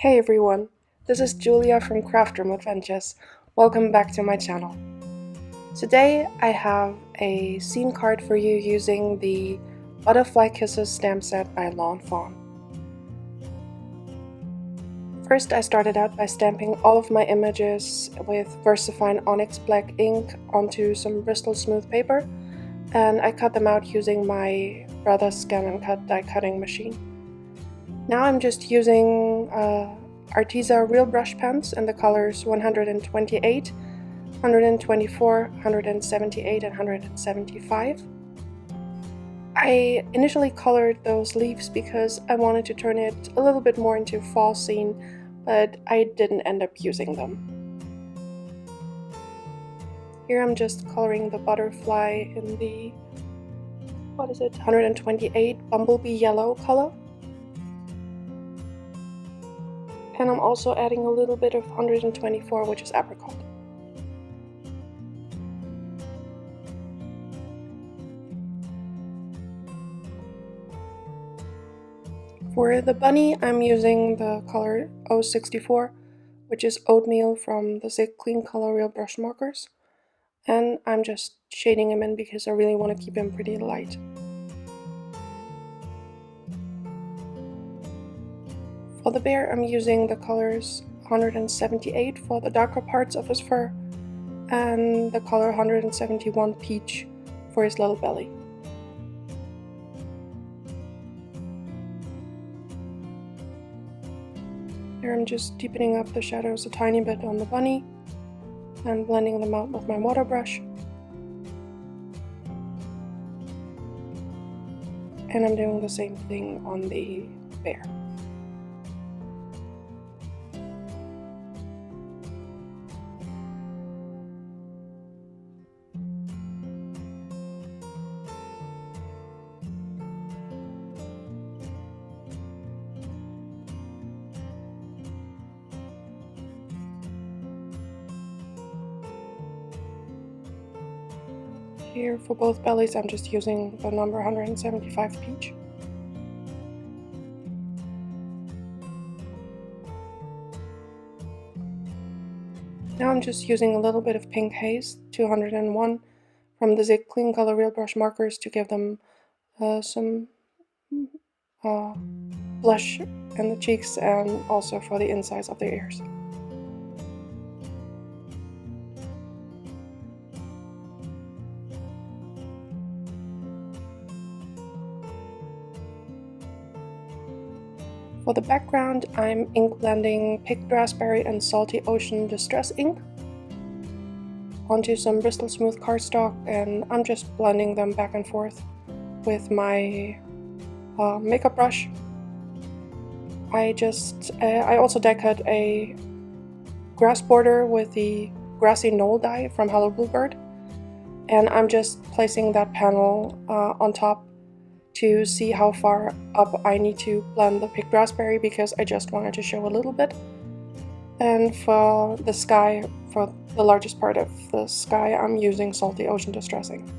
Hey everyone, this is Julia from Craft Room Adventures. Welcome back to my channel. Today I have a scene card for you using the Butterfly Kisses stamp set by Lawn Fawn. First I started out by stamping all of my images with Versafine Onyx black ink onto some Bristol smooth paper, and I cut them out using my brother's scan and cut die cutting machine. Now I'm just using Arteza real brush pens in the colors 128, 124, 178, and 175. I initially colored those leaves because I wanted to turn it a little bit more into a fall scene, but I didn't end up using them. Here I'm just coloring the butterfly in the 128 bumblebee yellow color. And I'm also adding a little bit of 124, which is apricot. For the bunny, I'm using the color 064, which is oatmeal from the Zig Clean Color Real Brush Markers. And I'm just shading him in because I really want to keep him pretty light. For the bear, I'm using the colors 178 for the darker parts of his fur, and the color 171 peach for his little belly. Here I'm just deepening up the shadows a tiny bit on the bunny and blending them out with my water brush. And I'm doing the same thing on the bear. Here for both bellies I'm just using the number 175 peach. Now I'm just using a little bit of pink haze, 201, from the Zig Clean Color Real Brush Markers to give them some blush in the cheeks and also for the insides of the ears. For the background, I'm ink blending Picked Raspberry and Salty Ocean Distress ink onto some Bristol Smooth cardstock, and I'm just blending them back and forth with my makeup brush. I also die cut a grass border with the Grassy Knoll die from Hello Bluebird, and I'm just placing that panel on top to see how far up I need to blend the Picked Raspberry because I just wanted to show a little bit. And for the sky, for the largest part of the sky, I'm using Salty Ocean Distressing.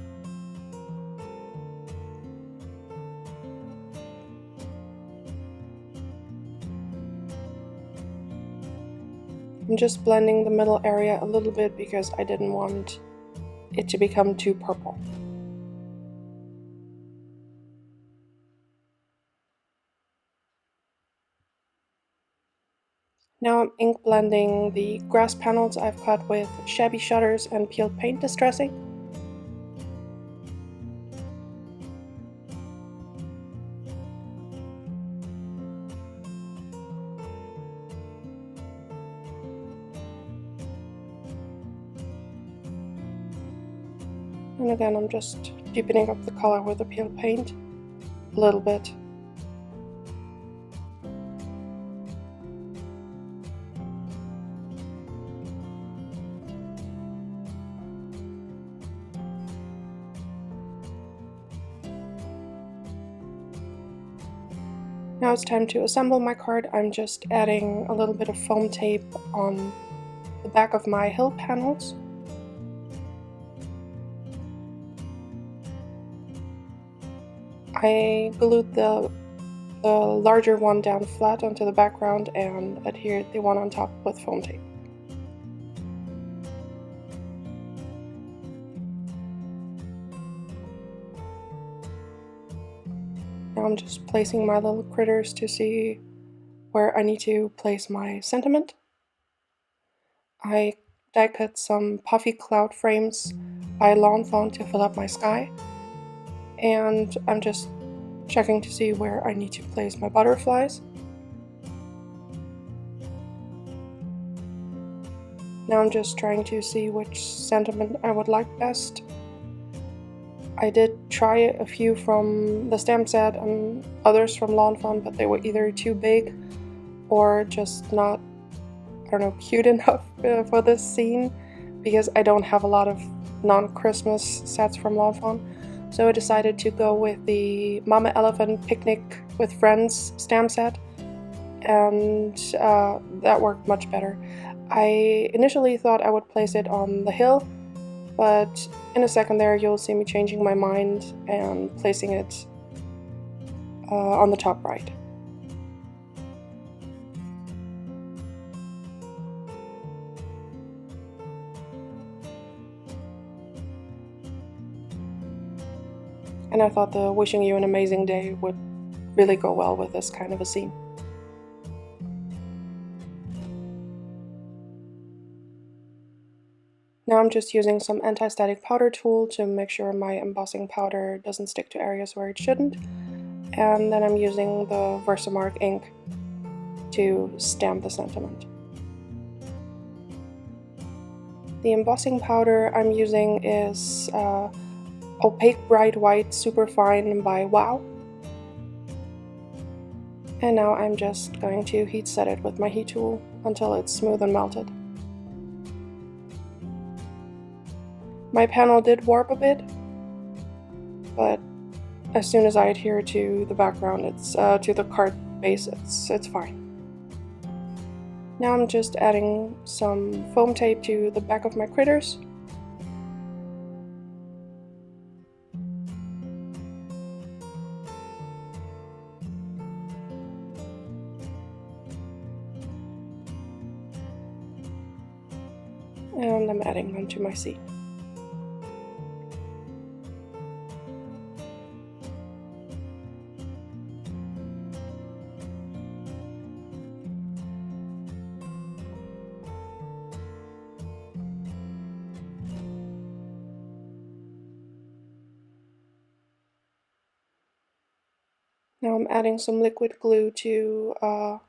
I'm just blending the middle area a little bit because I didn't want it to become too purple. Now I'm ink blending the grass panels I've cut with Shabby shutters and peeled paint distressing. And again, I'm just deepening up the color with the peeled paint a little bit. Now it's time to assemble my card. I'm just adding a little bit of foam tape on the back of my hill panels. I glued the the larger one down flat onto the background and adhered the one on top with foam tape. Now I'm just placing my little critters to see where I need to place my sentiment. I die cut some puffy cloud frames by Lawn Fawn to fill up my sky, and I'm just checking to see where I need to place my butterflies. Now I'm just trying to see which sentiment I would like best. I did try a few from the stamp set and others from Lawn Fawn, but they were either too big or just not, I don't know, cute enough for this scene, because I don't have a lot of non-Christmas sets from Lawn Fawn. So I decided to go with the Mama Elephant Picnic with Friends stamp set, and that worked much better. I initially thought I would place it on the hill, but in a second there you'll see me changing my mind and placing it on the top right. And I thought the wishing you an amazing day would really go well with this kind of a scene. Now I'm just using some anti-static powder tool to make sure my embossing powder doesn't stick to areas where it shouldn't. And then I'm using the Versamark ink to stamp the sentiment. The embossing powder I'm using is Opaque Bright White Superfine by Wow. And now I'm just going to heat set it with my heat tool until it's smooth and melted. My panel did warp a bit, but as soon as I adhere to the background, to the card base, it's fine. Now I'm just adding some foam tape to the back of my critters. And I'm adding them to my scene. Now I'm adding some liquid glue to the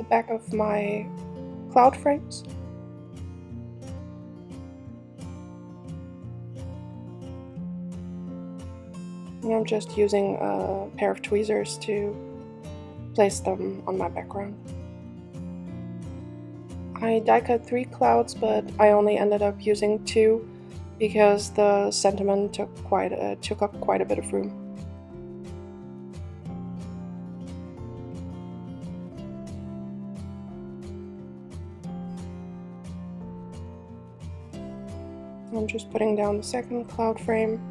back of my cloud frames. And I'm just using a pair of tweezers to place them on my background. I die cut 3 clouds, but I only ended up using 2 because the sentiment took up quite a bit of room. I'm just putting down the second cloud frame.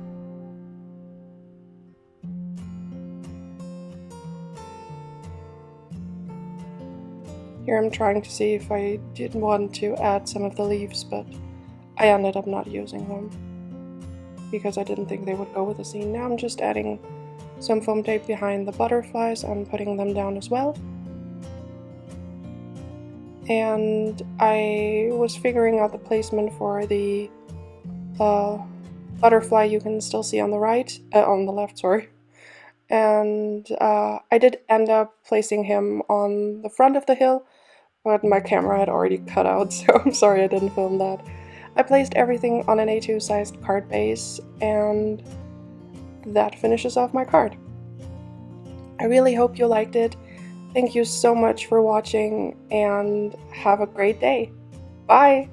Here I'm trying to see if I did want to add some of the leaves, but I ended up not using them because I didn't think they would go with the scene. Now I'm just adding some foam tape behind the butterflies and putting them down as well. And I was figuring out the placement for the butterfly you can still see on the left, sorry. And I did end up placing him on the front of the hill, but my camera had already cut out, so I'm sorry I didn't film that. I placed everything on an A2 sized card base, and that finishes off my card. I really hope you liked it. Thank you so much for watching, and have a great day. Bye!